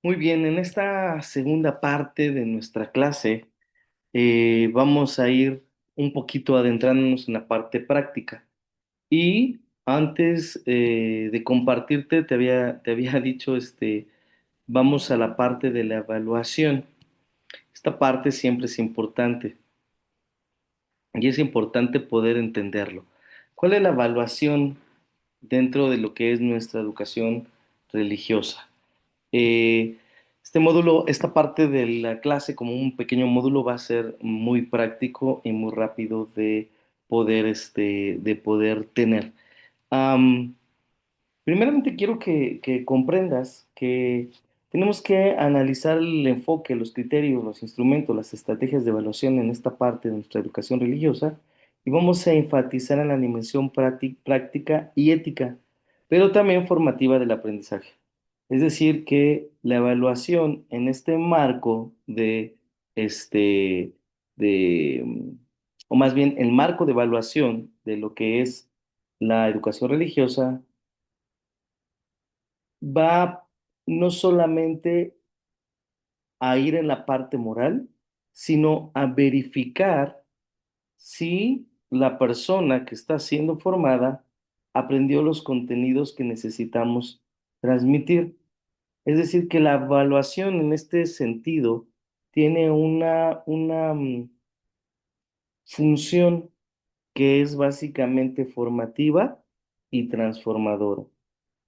Muy bien, en esta segunda parte de nuestra clase vamos a ir un poquito adentrándonos en la parte práctica. Y antes de compartirte, te había dicho, vamos a la parte de la evaluación. Esta parte siempre es importante y es importante poder entenderlo. ¿Cuál es la evaluación dentro de lo que es nuestra educación religiosa? Eh, este módulo, esta parte de la clase como un pequeño módulo va a ser muy práctico y muy rápido de poder tener. Am, Primeramente quiero que comprendas que tenemos que analizar el enfoque, los criterios, los instrumentos, las estrategias de evaluación en esta parte de nuestra educación religiosa y vamos a enfatizar en la dimensión práctica y ética, pero también formativa del aprendizaje. Es decir, que la evaluación en este marco este, de, mm, o más bien el marco de evaluación de lo que es la educación religiosa va no solamente a ir en la parte moral, sino a verificar si la persona que está siendo formada aprendió los contenidos que necesitamos transmitir. Es decir, que la evaluación en este sentido tiene una función que es básicamente formativa y transformadora.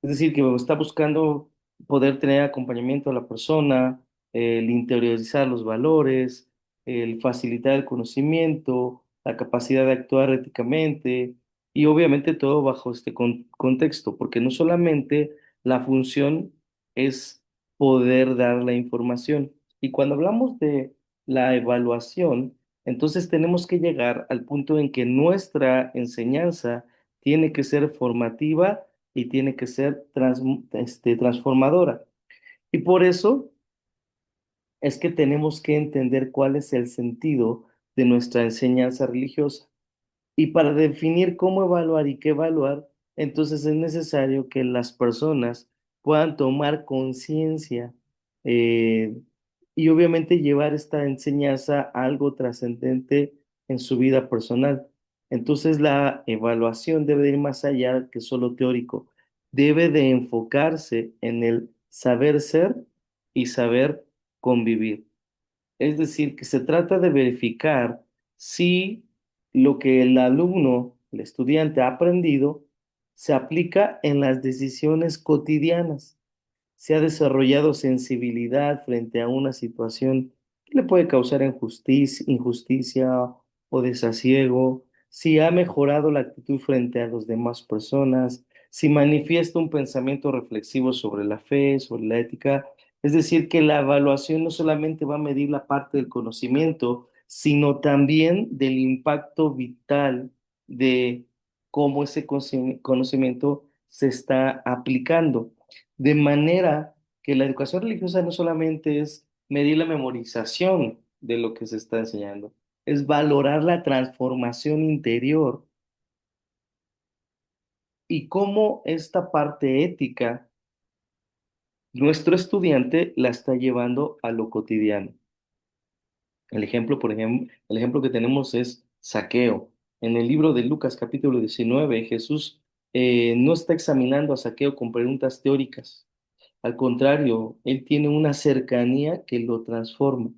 Es decir, que está buscando poder tener acompañamiento a la persona, el interiorizar los valores, el facilitar el conocimiento, la capacidad de actuar éticamente y obviamente todo bajo este contexto, porque no solamente la función es poder dar la información. Y cuando hablamos de la evaluación, entonces tenemos que llegar al punto en que nuestra enseñanza tiene que ser formativa y tiene que ser transformadora. Y por eso es que tenemos que entender cuál es el sentido de nuestra enseñanza religiosa. Y para definir cómo evaluar y qué evaluar, entonces es necesario que las personas puedan tomar conciencia eh, y obviamente llevar esta enseñanza a algo trascendente en su vida personal. Entonces la evaluación debe de ir más allá que solo teórico. Debe de enfocarse en el saber ser y saber convivir. Es decir, que se trata de verificar si lo que el alumno, el estudiante ha aprendido, se aplica en las decisiones cotidianas. Se ha desarrollado sensibilidad frente a una situación que le puede causar injusticia o desasiego, si ha mejorado la actitud frente a las demás personas, si manifiesta un pensamiento reflexivo sobre la fe, sobre la ética. Es decir, que la evaluación no solamente va a medir la parte del conocimiento, sino también del impacto vital de cómo ese conocimiento se está aplicando. De manera que la educación religiosa no solamente es medir la memorización de lo que se está enseñando, es valorar la transformación interior y cómo esta parte ética nuestro estudiante la está llevando a lo cotidiano. El ejemplo que tenemos es Zaqueo. En el libro de Lucas capítulo 19, Jesús no está examinando a Zaqueo con preguntas teóricas. Al contrario, él tiene una cercanía que lo transforma.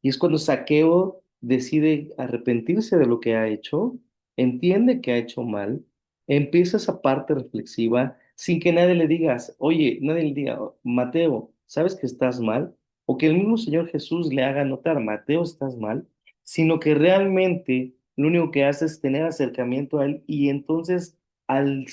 Y es cuando Zaqueo decide arrepentirse de lo que ha hecho, entiende que ha hecho mal, empieza esa parte reflexiva sin que nadie le diga, oye, nadie le diga, Mateo, ¿sabes que estás mal? O que el mismo Señor Jesús le haga notar, Mateo, estás mal, sino que realmente lo único que hace es tener acercamiento a él y entonces al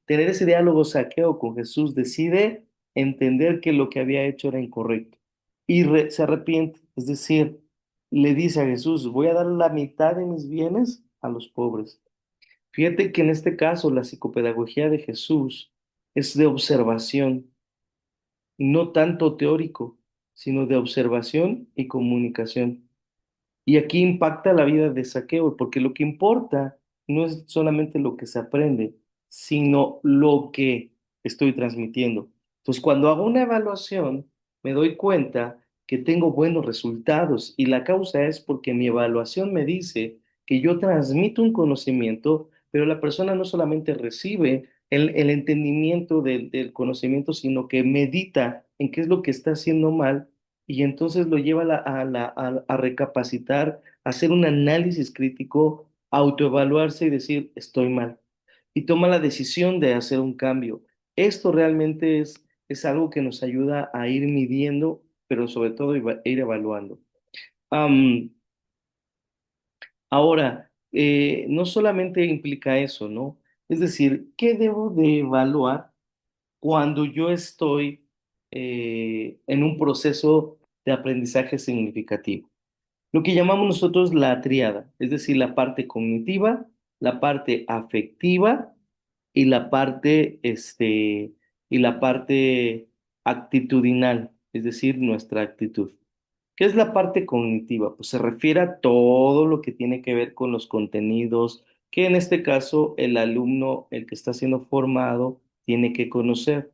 tener ese diálogo Zaqueo con Jesús, decide entender que lo que había hecho era incorrecto y se arrepiente, es decir, le dice a Jesús, voy a dar la mitad de mis bienes a los pobres. Fíjate que en este caso la psicopedagogía de Jesús es de observación, no tanto teórico, sino de observación y comunicación. Y aquí impacta la vida de Saqueo, porque lo que importa no es solamente lo que se aprende, sino lo que estoy transmitiendo. Entonces, cuando hago una evaluación, me doy cuenta que tengo buenos resultados y la causa es porque mi evaluación me dice que yo transmito un conocimiento, pero la persona no solamente recibe el entendimiento del conocimiento, sino que medita en qué es lo que está haciendo mal y entonces lo lleva a recapacitar, a hacer un análisis crítico, autoevaluarse y decir, estoy mal. Y toma la decisión de hacer un cambio. Esto realmente es algo que nos ayuda a ir midiendo, pero sobre todo ir evaluando. Am, Ahora, no solamente implica eso, ¿no? Es decir, ¿qué debo de evaluar cuando yo estoy en un proceso de aprendizaje significativo? Lo que llamamos nosotros la tríada, es decir, la parte cognitiva, la parte afectiva y la parte actitudinal, es decir, nuestra actitud. ¿Qué es la parte cognitiva? Pues se refiere a todo lo que tiene que ver con los contenidos que en este caso el alumno, el que está siendo formado, tiene que conocer.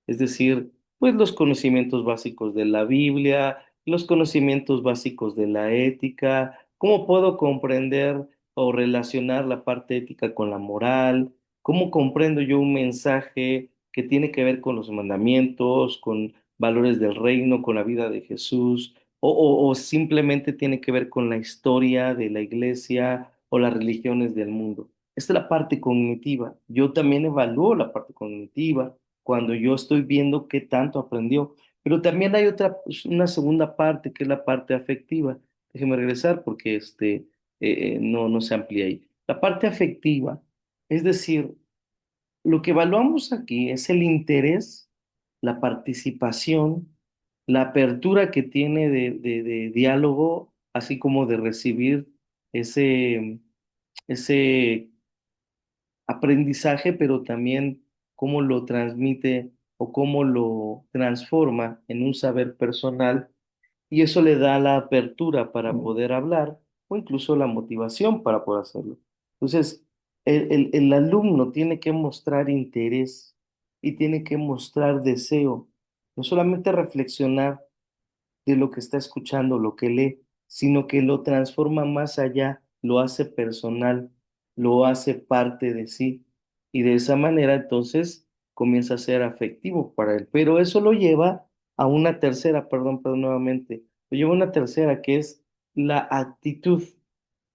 Es decir, pues los conocimientos básicos de la Biblia, los conocimientos básicos de la ética, cómo puedo comprender o relacionar la parte ética con la moral, cómo comprendo yo un mensaje que tiene que ver con los mandamientos, con valores del reino, con la vida de Jesús o simplemente tiene que ver con la historia de la iglesia o las religiones del mundo. Esta es la parte cognitiva. Yo también evalúo la parte cognitiva cuando yo estoy viendo qué tanto aprendió. Pero también hay otra, pues, una segunda parte, que es la parte afectiva. Déjeme regresar porque no se amplía ahí. La parte afectiva, es decir, lo que evaluamos aquí es el interés, la participación, la apertura que tiene de diálogo, así como de recibir ese aprendizaje, pero también cómo lo transmite o cómo lo transforma en un saber personal y eso le da la apertura para poder hablar o incluso la motivación para poder hacerlo. Entonces, el alumno tiene que mostrar interés y tiene que mostrar deseo, no solamente reflexionar de lo que está escuchando, lo que lee, sino que lo transforma más allá, lo hace personal, lo hace parte de sí. Y de esa manera entonces comienza a ser afectivo para él. Pero eso lo lleva a una tercera, perdón nuevamente, lo lleva a una tercera que es la actitud,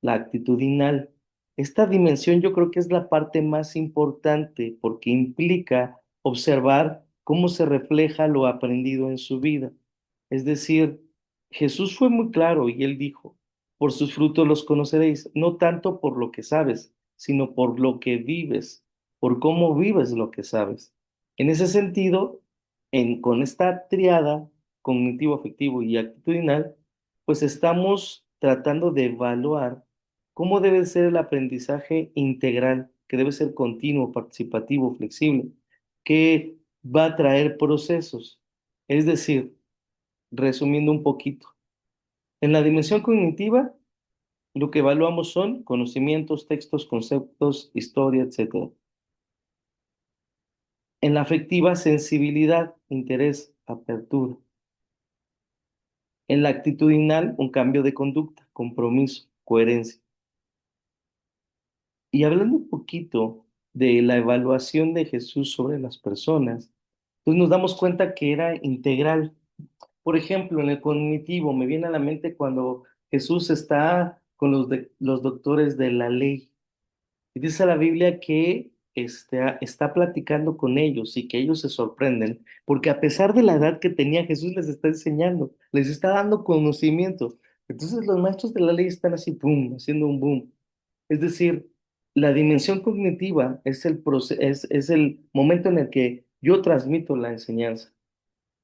la actitudinal. Esta dimensión yo creo que es la parte más importante porque implica observar cómo se refleja lo aprendido en su vida. Es decir, Jesús fue muy claro y él dijo, por sus frutos los conoceréis, no tanto por lo que sabes, sino por lo que vives, por cómo vives lo que sabes. En ese sentido, con esta triada cognitivo, afectivo y actitudinal, pues estamos tratando de evaluar cómo debe ser el aprendizaje integral, que debe ser continuo, participativo, flexible, que va a traer procesos. Es decir, resumiendo un poquito, en la dimensión cognitiva, lo que evaluamos son conocimientos, textos, conceptos, historia, etcétera. En la afectiva, sensibilidad, interés, apertura. En la actitudinal, un cambio de conducta, compromiso, coherencia. Y hablando un poquito de la evaluación de Jesús sobre las personas, pues nos damos cuenta que era integral. Por ejemplo, en el cognitivo, me viene a la mente cuando Jesús está con los doctores de la ley. Y dice la Biblia que está platicando con ellos y que ellos se sorprenden, porque a pesar de la edad que tenía, Jesús les está enseñando, les está dando conocimiento. Entonces los maestros de la ley están así, boom, haciendo un boom. Es decir, la dimensión cognitiva es el momento en el que yo transmito la enseñanza.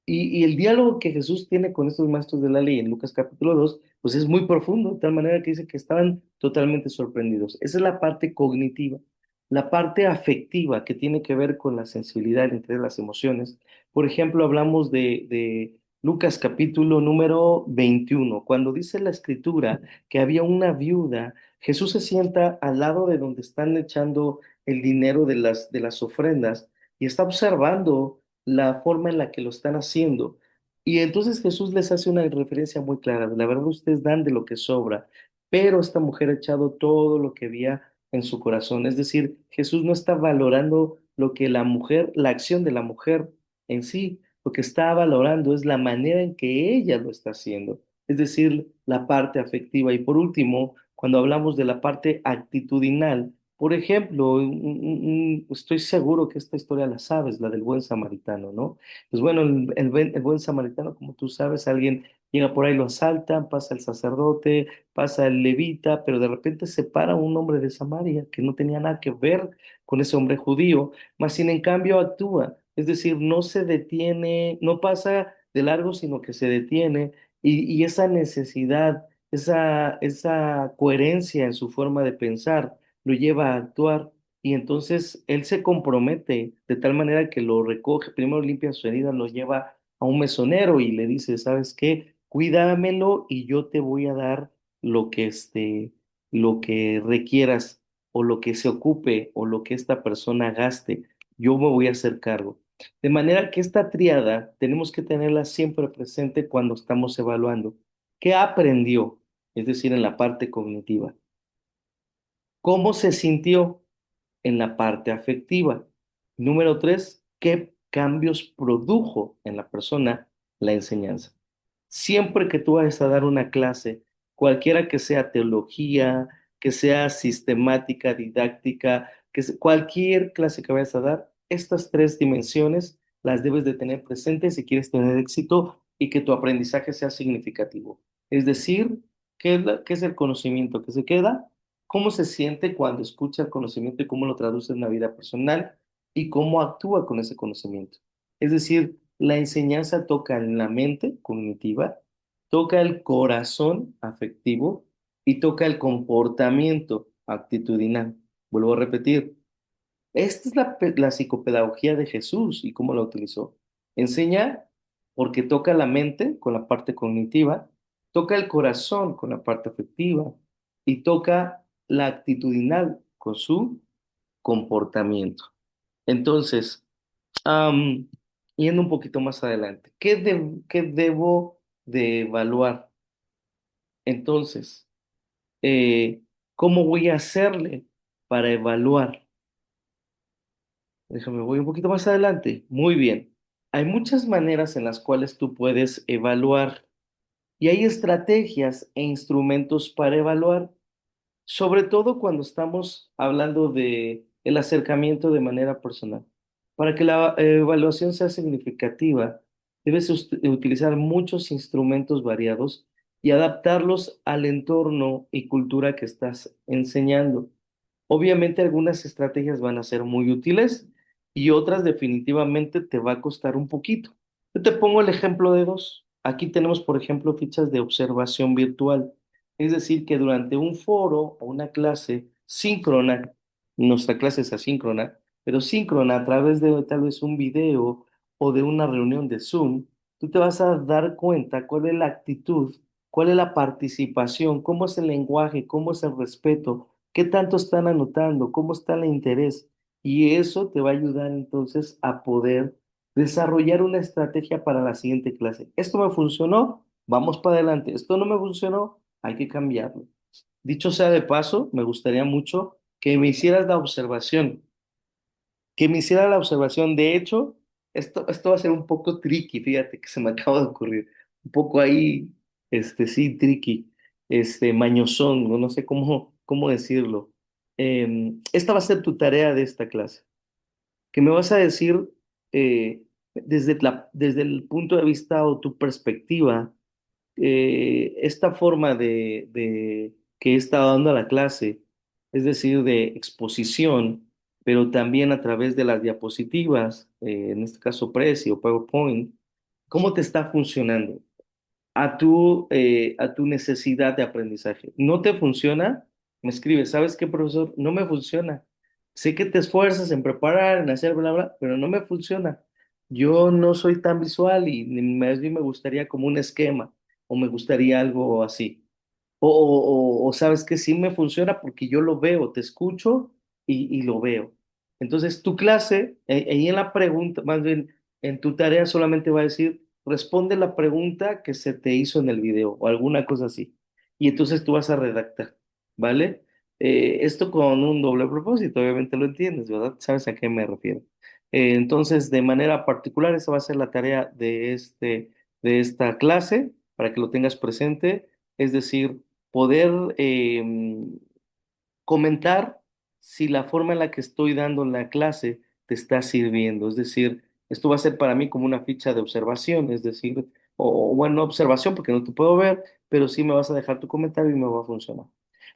Y el diálogo que Jesús tiene con estos maestros de la ley en Lucas capítulo 2 pues es muy profundo, de tal manera que dice que estaban totalmente sorprendidos. Esa es la parte cognitiva. La parte afectiva, que tiene que ver con la sensibilidad entre las emociones. Por ejemplo, hablamos de Lucas capítulo número 21 cuando dice la escritura que había una viuda, Jesús se sienta al lado de donde están echando el dinero de las ofrendas y está observando la forma en la que lo están haciendo. Y entonces Jesús les hace una referencia muy clara. La verdad, ustedes dan de lo que sobra, pero esta mujer ha echado todo lo que había en su corazón. Es decir, Jesús no está valorando lo que la mujer, la acción de la mujer en sí, lo que está valorando es la manera en que ella lo está haciendo, es decir, la parte afectiva. Y por último, cuando hablamos de la parte actitudinal, por ejemplo, estoy seguro que esta historia la sabes, la del buen samaritano, ¿no? Pues bueno, el buen samaritano, como tú sabes, alguien llega por ahí, lo asaltan, pasa el sacerdote, pasa el levita, pero de repente se para un hombre de Samaria que no tenía nada que ver con ese hombre judío, más sin en cambio actúa, es decir, no se detiene, no pasa de largo, sino que se detiene y esa necesidad, esa coherencia en su forma de pensar lo lleva a actuar y entonces él se compromete de tal manera que lo recoge, primero limpia su herida, lo lleva a un mesonero y le dice, ¿sabes qué? Cuídamelo y yo te voy a dar lo que requieras o lo que se ocupe o lo que esta persona gaste, yo me voy a hacer cargo. De manera que esta triada tenemos que tenerla siempre presente cuando estamos evaluando. ¿Qué aprendió? Es decir, en la parte cognitiva. ¿Cómo se sintió en la parte afectiva? Número tres, ¿qué cambios produjo en la persona la enseñanza? Siempre que tú vayas a dar una clase, cualquiera que sea teología, que sea sistemática, didáctica, cualquier clase que vayas a dar, estas tres dimensiones las debes de tener presentes si quieres tener éxito y que tu aprendizaje sea significativo. Es decir, ¿qué es el conocimiento que se queda? ¿Cómo se siente cuando escucha el conocimiento y cómo lo traduce en la vida personal y cómo actúa con ese conocimiento? Es decir, la enseñanza toca en la mente cognitiva, toca el corazón afectivo y toca el comportamiento actitudinal. Vuelvo a repetir, esta es la psicopedagogía de Jesús y cómo la utilizó. Enseña porque toca la mente con la parte cognitiva, toca el corazón con la parte afectiva y toca la actitudinal con su comportamiento. Entonces, Am, yendo un poquito más adelante, ¿qué debo de evaluar? Entonces, ¿cómo voy a hacerle para evaluar? Déjame, voy un poquito más adelante. Muy bien. Hay muchas maneras en las cuales tú puedes evaluar y hay estrategias e instrumentos para evaluar. Sobre todo cuando estamos hablando de el acercamiento de manera personal. Para que la evaluación sea significativa, debes utilizar muchos instrumentos variados y adaptarlos al entorno y cultura que estás enseñando. Obviamente algunas estrategias van a ser muy útiles y otras definitivamente te va a costar un poquito. Yo te pongo el ejemplo de dos. Aquí tenemos, por ejemplo, fichas de observación virtual. Es decir, que durante un foro o una clase síncrona, nuestra clase es asíncrona, pero síncrona a través de tal vez un video o de una reunión de Zoom, tú te vas a dar cuenta cuál es la actitud, cuál es la participación, cómo es el lenguaje, cómo es el respeto, qué tanto están anotando, cómo está el interés. Y eso te va a ayudar entonces a poder desarrollar una estrategia para la siguiente clase. Esto me funcionó, vamos para adelante. Esto no me funcionó, hay que cambiarlo. Dicho sea de paso, me gustaría mucho que me hicieras la observación, que me hiciera la observación. De hecho, esto va a ser un poco tricky, fíjate que se me acaba de ocurrir. Un poco ahí, sí, tricky, mañosón, no sé cómo decirlo. Esta va a ser tu tarea de esta clase, que me vas a decir desde el punto de vista o tu perspectiva esta forma de que he estado dando a la clase, es decir, de exposición, pero también a través de las diapositivas, en este caso Prezi o PowerPoint, ¿cómo te está funcionando a tu necesidad de aprendizaje? ¿No te funciona? Me escribes, ¿sabes qué, profesor? No me funciona. Sé que te esfuerzas en preparar, en hacer bla, bla, pero no me funciona. Yo no soy tan visual y más bien me gustaría como un esquema o me gustaría algo así. O sabes que sí me funciona porque yo lo veo, te escucho y lo veo. Entonces, tu clase, ahí en la pregunta, más bien En tu tarea solamente va a decir, responde la pregunta que se te hizo en el video o alguna cosa así. Y entonces tú vas a redactar, ¿vale? Esto con un doble propósito, obviamente lo entiendes, ¿verdad? ¿Sabes a qué me refiero? Entonces, de manera particular, esa va a ser la tarea de esta clase, para que lo tengas presente, es decir, poder comentar si la forma en la que estoy dando la clase te está sirviendo. Es decir, esto va a ser para mí como una ficha de observación, es decir, o bueno, no observación porque no te puedo ver, pero sí me vas a dejar tu comentario y me va a funcionar.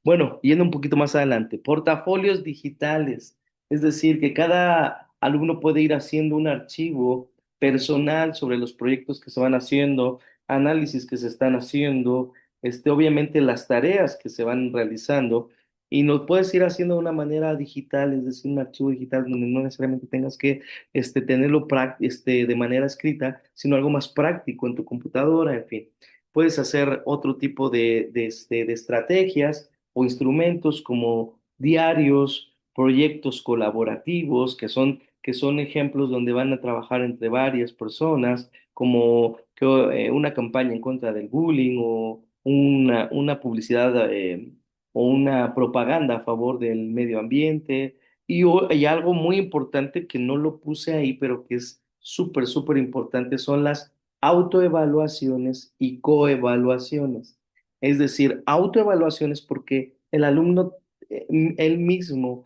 Bueno, yendo un poquito más adelante, portafolios digitales, es decir, que cada alumno puede ir haciendo un archivo personal sobre los proyectos que se van haciendo, análisis que se están haciendo, obviamente las tareas que se van realizando y lo puedes ir haciendo de una manera digital, es decir, un archivo digital donde no necesariamente tengas que tenerlo de manera escrita, sino algo más práctico en tu computadora, en fin. Puedes hacer otro tipo de estrategias o instrumentos como diarios, proyectos colaborativos, que son ejemplos donde van a trabajar entre varias personas, como una campaña en contra del bullying o una publicidad. O una propaganda a favor del medio ambiente. Y algo muy importante que no lo puse ahí, pero que es súper, súper importante, son las autoevaluaciones y coevaluaciones. Es decir, autoevaluaciones porque el alumno él mismo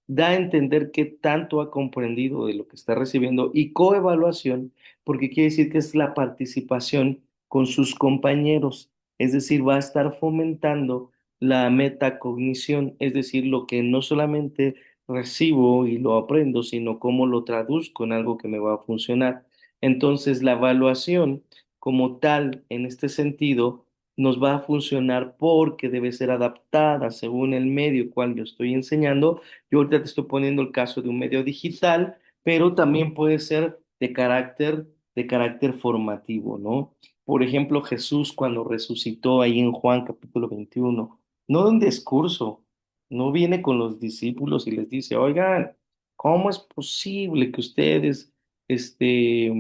da a entender qué tanto ha comprendido de lo que está recibiendo y coevaluación porque quiere decir que es la participación con sus compañeros. Es decir, va a estar fomentando la metacognición, es decir, lo que no solamente recibo y lo aprendo, sino cómo lo traduzco en algo que me va a funcionar. Entonces, la evaluación como tal, en este sentido, nos va a funcionar porque debe ser adaptada según el medio cual yo estoy enseñando. Yo ahorita te estoy poniendo el caso de un medio digital, pero también puede ser de carácter formativo, ¿no? Por ejemplo, Jesús cuando resucitó ahí en Juan capítulo 21 no da un discurso, no viene con los discípulos y les dice, oigan, ¿cómo es posible que ustedes, este,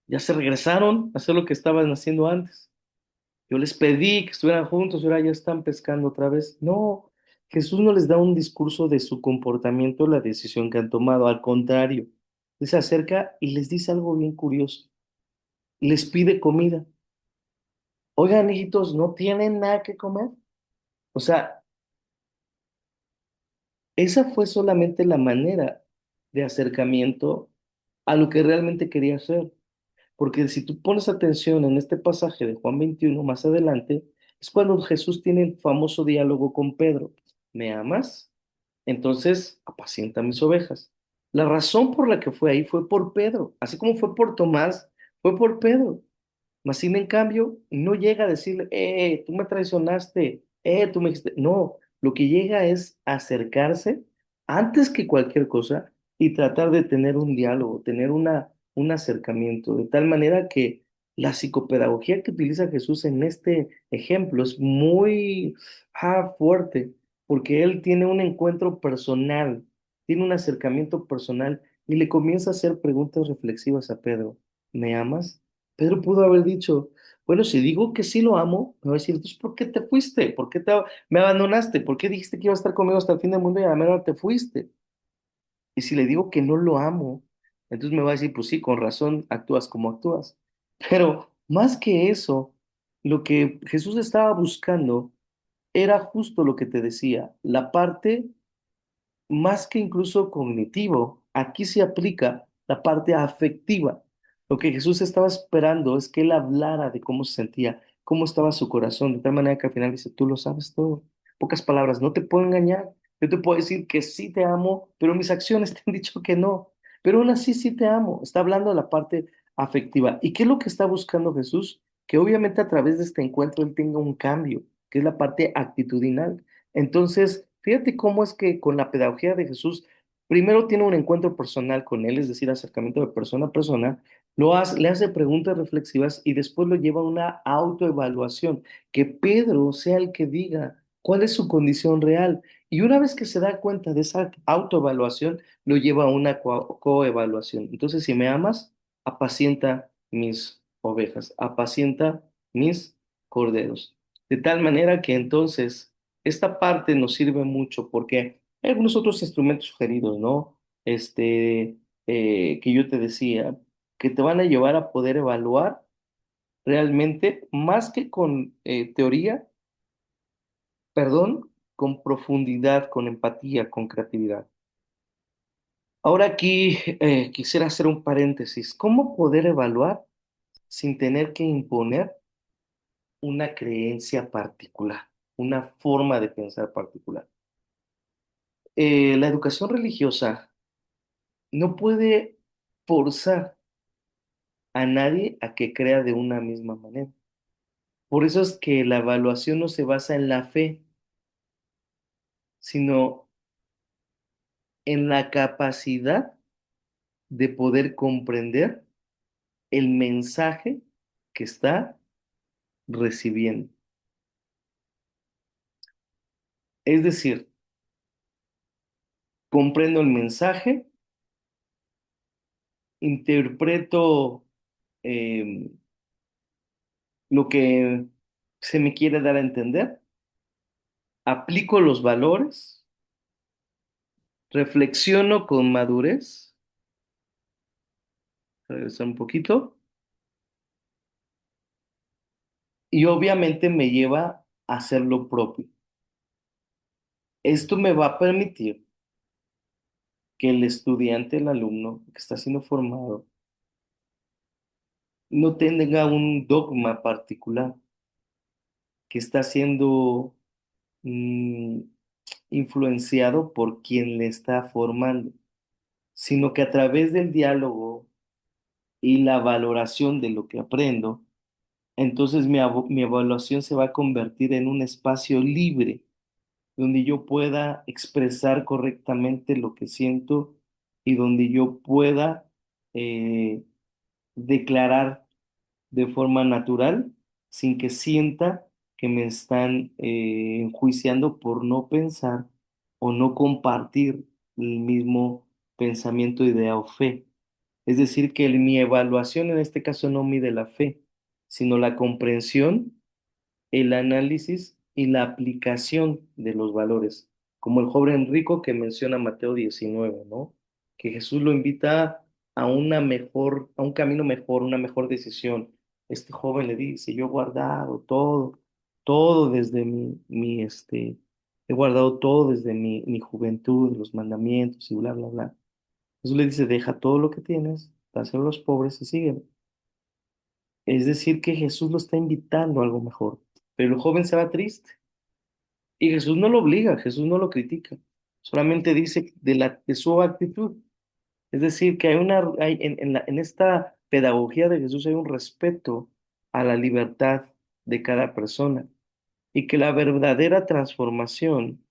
ya se regresaron a hacer lo que estaban haciendo antes? Yo les pedí que estuvieran juntos y ahora ya están pescando otra vez. No, Jesús no les da un discurso de su comportamiento, la decisión que han tomado, al contrario, se acerca y les dice algo bien curioso, les pide comida. Oigan, hijitos, ¿no tienen nada que comer? O sea, esa fue solamente la manera de acercamiento a lo que realmente quería hacer. Porque si tú pones atención en este pasaje de Juan 21 más adelante, es cuando Jesús tiene el famoso diálogo con Pedro. ¿Me amas? Entonces, apacienta mis ovejas. La razón por la que fue ahí fue por Pedro, así como fue por Tomás, fue por Pedro. Masín, en cambio, no llega a decirle, tú me traicionaste, tú me dijiste. No, lo que llega es acercarse antes que cualquier cosa y tratar de tener un diálogo, tener un acercamiento, de tal manera que la psicopedagogía que utiliza Jesús en este ejemplo es muy fuerte, porque él tiene un encuentro personal, tiene un acercamiento personal y le comienza a hacer preguntas reflexivas a Pedro. ¿Me amas? Pedro pudo haber dicho, bueno, si digo que sí lo amo, me va a decir, entonces, ¿por qué te fuiste? ¿Por qué me abandonaste? ¿Por qué dijiste que iba a estar conmigo hasta el fin del mundo y a la mera te fuiste? Y si le digo que no lo amo, entonces me va a decir, pues sí, con razón actúas como actúas. Pero más que eso, lo que Jesús estaba buscando era justo lo que te decía, la parte más que incluso cognitivo, aquí se aplica la parte afectiva. Lo que Jesús estaba esperando es que él hablara de cómo se sentía, cómo estaba su corazón, de tal manera que al final dice, tú lo sabes todo. Pocas palabras, no te puedo engañar. Yo te puedo decir que sí te amo, pero mis acciones te han dicho que no. Pero aún así sí te amo. Está hablando de la parte afectiva. ¿Y qué es lo que está buscando Jesús? Que obviamente a través de este encuentro él tenga un cambio, que es la parte actitudinal. Entonces, fíjate cómo es que con la pedagogía de Jesús, primero tiene un encuentro personal con él, es decir, acercamiento de persona a persona, le hace preguntas reflexivas y después lo lleva a una autoevaluación, que Pedro sea el que diga cuál es su condición real. Y una vez que se da cuenta de esa autoevaluación, lo lleva a una coevaluación. Entonces, si me amas, apacienta mis ovejas, apacienta mis corderos. De tal manera que entonces esta parte nos sirve mucho porque hay algunos otros instrumentos sugeridos, ¿no? Que yo te decía, que te van a llevar a poder evaluar realmente, más que con teoría, perdón, con profundidad, con empatía, con creatividad. Ahora aquí quisiera hacer un paréntesis. ¿Cómo poder evaluar sin tener que imponer una creencia particular, una forma de pensar particular? La educación religiosa no puede forzar a nadie a que crea de una misma manera. Por eso es que la evaluación no se basa en la fe, sino en la capacidad de poder comprender el mensaje que está recibiendo. Es decir, comprendo el mensaje, interpreto eh, lo que se me quiere dar a entender, aplico los valores, reflexiono con madurez, regresar un poquito, y obviamente me lleva a hacer lo propio. Esto me va a permitir que el estudiante, el alumno que está siendo formado, no tenga un dogma particular, que está siendo mm, influenciado por quien le está formando, sino que a través del diálogo y la valoración de lo que aprendo, entonces mi evaluación se va a convertir en un espacio libre donde yo pueda expresar correctamente lo que siento y donde yo pueda eh, declarar de forma natural sin que sienta que me están enjuiciando por no pensar o no compartir el mismo pensamiento, idea o fe. Es decir, que mi evaluación en este caso no mide la fe, sino la comprensión, el análisis y la aplicación de los valores, como el joven rico que menciona Mateo 19, ¿no? Que Jesús lo invita a una mejor, a un camino mejor, una mejor decisión. Este joven le dice, yo he guardado todo, todo desde he guardado todo desde mi juventud, los mandamientos y bla, bla, bla. Jesús le dice, deja todo lo que tienes, dáselo a los pobres y sígueme. Es decir, que Jesús lo está invitando a algo mejor, pero el joven se va triste y Jesús no lo obliga, Jesús no lo critica, solamente dice de su actitud. Es decir, que en esta pedagogía de Jesús hay un respeto a la libertad de cada persona y que la verdadera transformación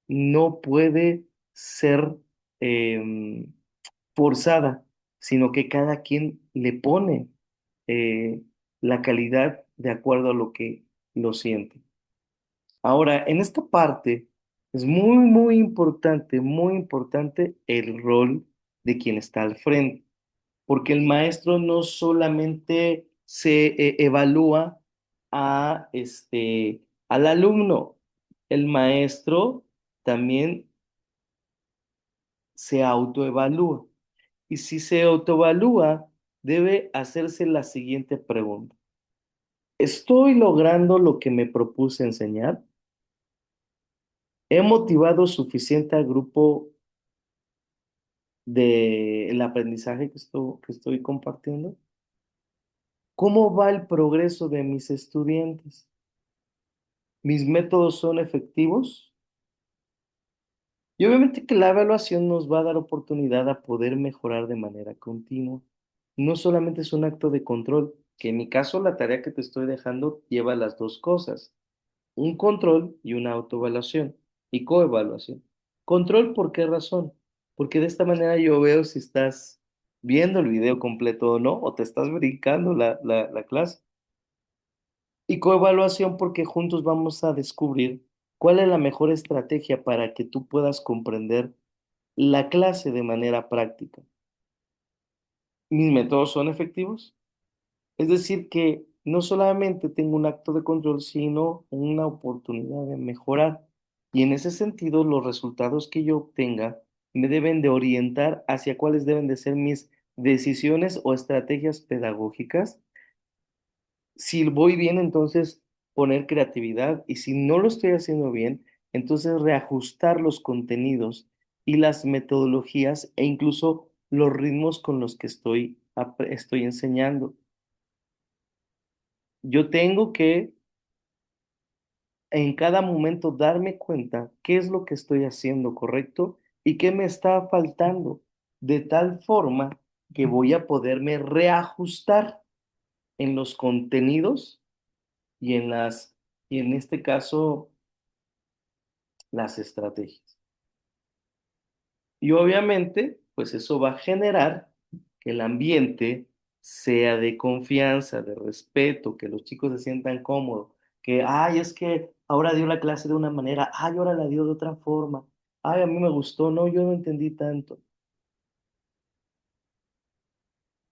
no puede ser em, forzada, sino que cada quien le pone eh, la calidad de acuerdo a lo que lo siente. Ahora, en esta parte es muy importante el rol de quien está al frente, porque el maestro no solamente se evalúa al alumno, el maestro también se autoevalúa. Y si se autoevalúa, debe hacerse la siguiente pregunta. ¿Estoy logrando lo que me propuse enseñar? ¿He motivado suficiente al grupo del aprendizaje que estoy compartiendo? ¿Cómo va el progreso de mis estudiantes? ¿Mis métodos son efectivos? Y obviamente que la evaluación nos va a dar oportunidad a poder mejorar de manera continua. No solamente es un acto de control, que en mi caso la tarea que te estoy dejando lleva las dos cosas, un control y una autoevaluación y coevaluación. Control, ¿por qué razón? Porque de esta manera yo veo si estás viendo el video completo o no, o te estás brincando la clase. Y coevaluación porque juntos vamos a descubrir ¿Cuál es la mejor estrategia para que tú puedas comprender la clase de manera práctica? ¿Mis métodos son efectivos? Es decir, que no solamente tengo un acto de control, sino una oportunidad de mejorar. Y en ese sentido, los resultados que yo obtenga me deben de orientar hacia cuáles deben de ser mis decisiones o estrategias pedagógicas. Si voy bien, entonces poner creatividad, y si no lo estoy haciendo bien, entonces reajustar los contenidos y las metodologías e incluso los ritmos con los que estoy enseñando. Yo tengo que en cada momento darme cuenta qué es lo que estoy haciendo correcto y qué me está faltando, de tal forma que voy a poderme reajustar en los contenidos y y en este caso, las estrategias. Y obviamente, pues eso va a generar que el ambiente sea de confianza, de respeto, que los chicos se sientan cómodos, que, ay, es que ahora dio la clase de una manera, ay, ahora la dio de otra forma, ay, a mí me gustó, no, yo no entendí tanto.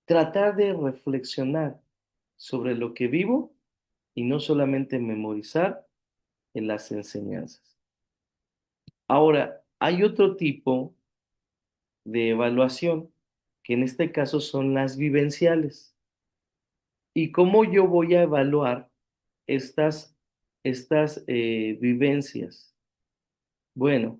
Tratar de reflexionar sobre lo que vivo y no solamente memorizar en las enseñanzas. Ahora, hay otro tipo de evaluación, que en este caso son las vivenciales. ¿Y cómo yo voy a evaluar estas vivencias? Bueno,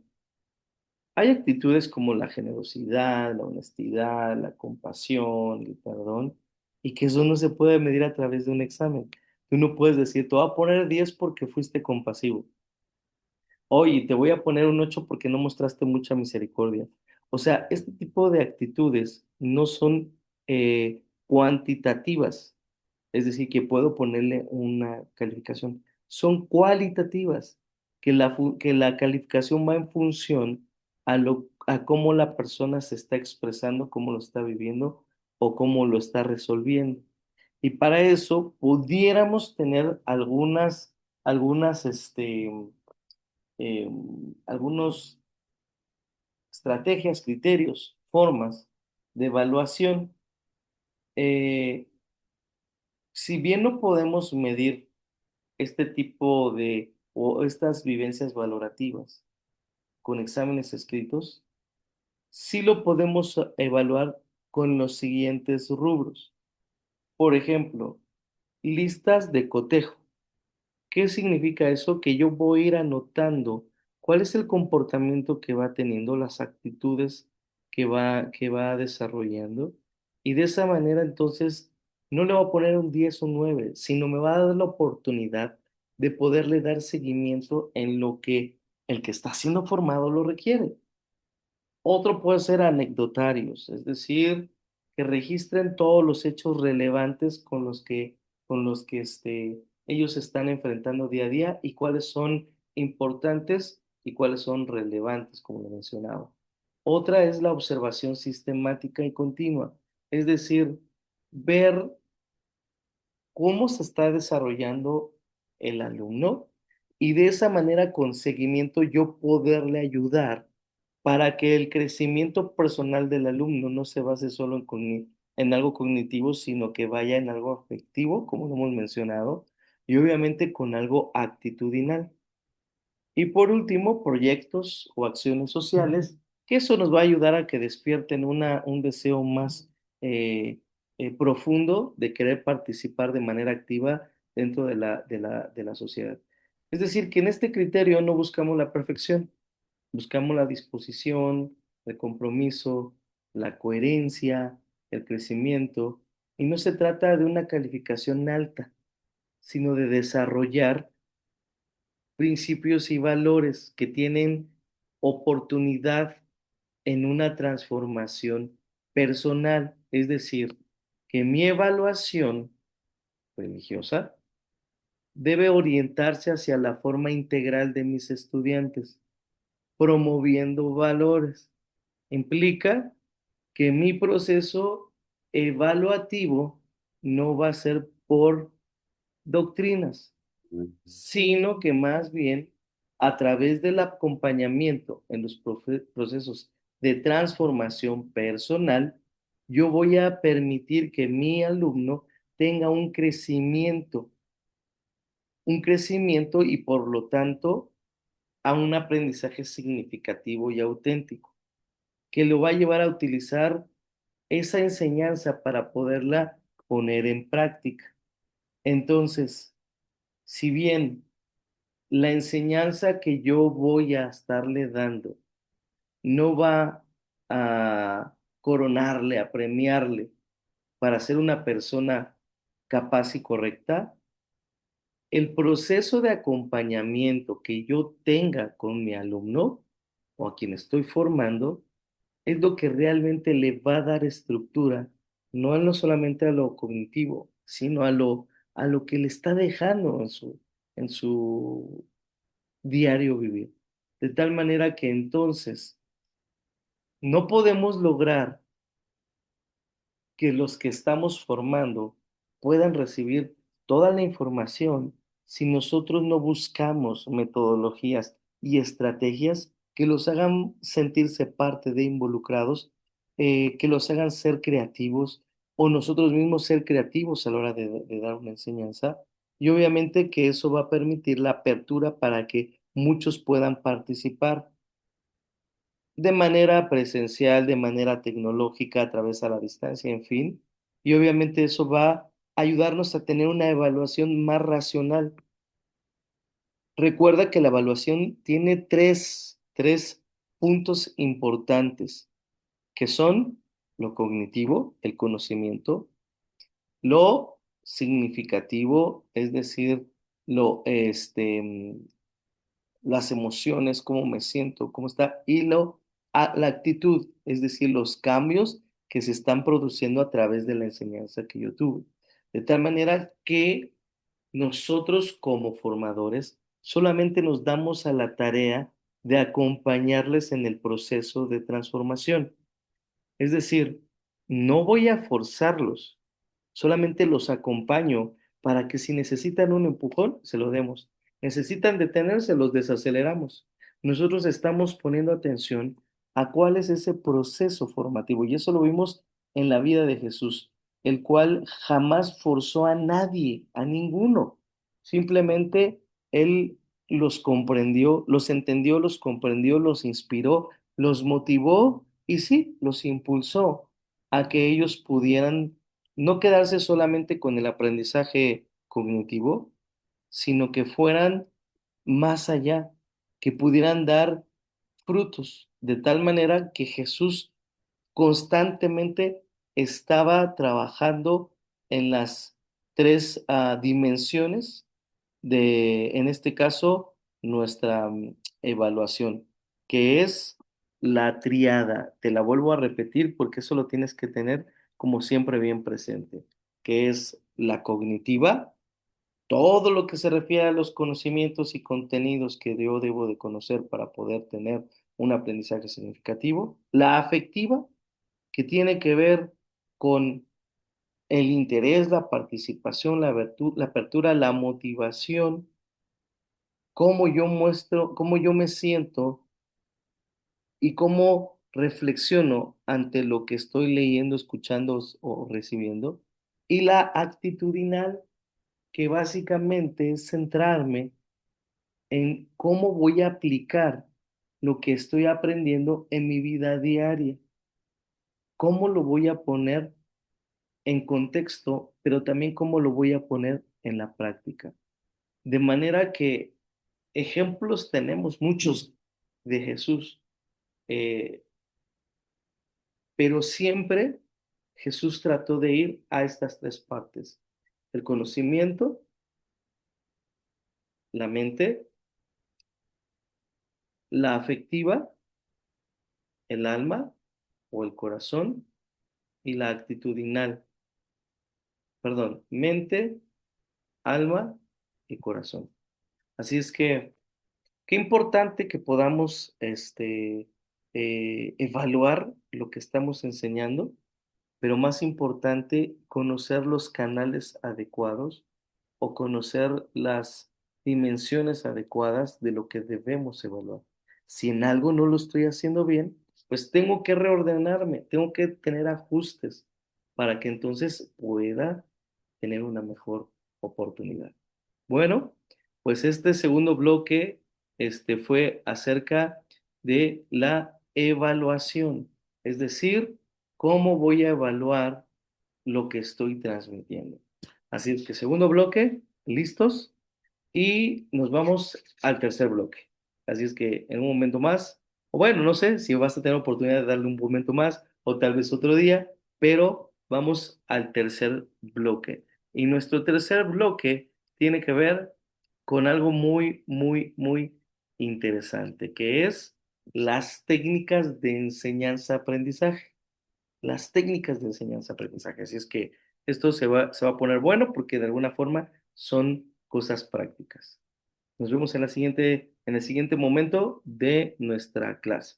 hay actitudes como la generosidad, la honestidad, la compasión, el perdón, y que eso no se puede medir a través de un examen. Tú no puedes decir, te voy a poner 10 porque fuiste compasivo. Oye, te voy a poner un 8 porque no mostraste mucha misericordia. O sea, este tipo de actitudes no son cuantitativas, es decir, que puedo ponerle una calificación. Son cualitativas, que que la calificación va en función a cómo la persona se está expresando, cómo lo está viviendo o cómo lo está resolviendo. Y para eso pudiéramos tener algunas algunos estrategias, criterios, formas de evaluación. Eh, si bien no podemos medir este tipo o estas vivencias valorativas con exámenes escritos, sí lo podemos evaluar con los siguientes rubros. Por ejemplo, listas de cotejo. ¿Qué significa eso? Que yo voy a ir anotando cuál es el comportamiento que va teniendo, las actitudes que va desarrollando. Y de esa manera, entonces, no le voy a poner un 10 o un 9, sino me va a dar la oportunidad de poderle dar seguimiento en lo que el que está siendo formado lo requiere. Otro puede ser anecdotarios, es decir, que registren todos los hechos relevantes con los que ellos se están enfrentando día a día y cuáles son importantes y cuáles son relevantes, como lo mencionaba. Otra es la observación sistemática y continua, es decir, ver cómo se está desarrollando el alumno y de esa manera con seguimiento yo poderle ayudar para que el crecimiento personal del alumno no se base solo en algo cognitivo, sino que vaya en algo afectivo, como lo hemos mencionado, y obviamente con algo actitudinal. Y por último, proyectos o acciones sociales, que eso nos va a ayudar a que despierten un deseo más eh, profundo de querer participar de manera activa dentro de de la sociedad. Es decir, que en este criterio no buscamos la perfección, buscamos la disposición, el compromiso, la coherencia, el crecimiento, y no se trata de una calificación alta, sino de desarrollar principios y valores que tienen oportunidad en una transformación personal, es decir, que mi evaluación religiosa debe orientarse hacia la forma integral de mis estudiantes, promoviendo valores. Implica que mi proceso evaluativo no va a ser por doctrinas, sino que más bien a través del acompañamiento en los procesos de transformación personal, yo voy a permitir que mi alumno tenga un crecimiento y por lo tanto a un aprendizaje significativo y auténtico, que lo va a llevar a utilizar esa enseñanza para poderla poner en práctica. Entonces, si bien la enseñanza que yo voy a estarle dando no va a coronarle, a premiarle para ser una persona capaz y correcta, el proceso de acompañamiento que yo tenga con mi alumno o a quien estoy formando es lo que realmente le va a dar estructura, no solamente a lo cognitivo, sino a lo que le está dejando en su diario vivir. De tal manera que entonces no podemos lograr que los que estamos formando puedan recibir toda la información si nosotros no buscamos metodologías y estrategias que los hagan sentirse parte de involucrados, que los hagan ser creativos o nosotros mismos ser creativos a la hora de dar una enseñanza. Y obviamente que eso va a permitir la apertura para que muchos puedan participar de manera presencial, de manera tecnológica, a través a la distancia, en fin. Y obviamente eso va a ayudarnos a tener una evaluación más racional. Recuerda que la evaluación tiene tres puntos importantes, que son lo cognitivo, el conocimiento, lo significativo, es decir, las emociones, cómo me siento, cómo está, y la actitud, es decir, los cambios que se están produciendo a través de la enseñanza que yo tuve. De tal manera que nosotros como formadores solamente nos damos a la tarea de acompañarles en el proceso de transformación. Es decir, no voy a forzarlos, solamente los acompaño para que si necesitan un empujón, se lo demos. Necesitan detenerse, los desaceleramos. Nosotros estamos poniendo atención a cuál es ese proceso formativo y eso lo vimos en la vida de Jesús, el cual jamás forzó a nadie, a ninguno. Simplemente él los comprendió, los entendió, los comprendió, los inspiró, los motivó y sí, los impulsó a que ellos pudieran no quedarse solamente con el aprendizaje cognitivo, sino que fueran más allá, que pudieran dar frutos, de tal manera que Jesús constantemente estaba trabajando en las tres dimensiones en este caso, nuestra evaluación, que es la triada. Te la vuelvo a repetir porque eso lo tienes que tener como siempre bien presente, que es la cognitiva, todo lo que se refiere a los conocimientos y contenidos que yo debo de conocer para poder tener un aprendizaje significativo, la afectiva, que tiene que ver con el interés, la participación, la apertura, la motivación, cómo yo muestro, cómo yo me siento y cómo reflexiono ante lo que estoy leyendo, escuchando o recibiendo. Y la actitudinal, que básicamente es centrarme en cómo voy a aplicar lo que estoy aprendiendo en mi vida diaria, cómo lo voy a poner en contexto, pero también cómo lo voy a poner en la práctica. De manera que ejemplos tenemos muchos de Jesús, eh, pero siempre Jesús trató de ir a estas tres partes: el conocimiento, la mente, la afectiva, el alma o el corazón, y la actitudinal, perdón, mente, alma y corazón. Así es que qué importante que podamos evaluar lo que estamos enseñando, pero más importante, conocer los canales adecuados o conocer dimensiones adecuadas de lo que debemos evaluar. Si en algo no lo estoy haciendo bien, pues tengo que reordenarme, tengo que tener ajustes para que entonces pueda tener una mejor oportunidad. Bueno, pues este segundo bloque fue acerca de la evaluación, es decir, cómo voy a evaluar lo que estoy transmitiendo. Así es que segundo bloque, listos, y nos vamos al tercer bloque. Así es que en un momento más, o bueno, no sé si vas a tener oportunidad de darle un momento más o tal vez otro día, pero vamos al tercer bloque. Y nuestro tercer bloque tiene que ver con algo muy, muy, muy interesante, que es las técnicas de enseñanza-aprendizaje. Las técnicas de enseñanza-aprendizaje. Así es que esto se va a poner bueno porque de alguna forma son cosas prácticas. Nos vemos en el siguiente momento de nuestra clase.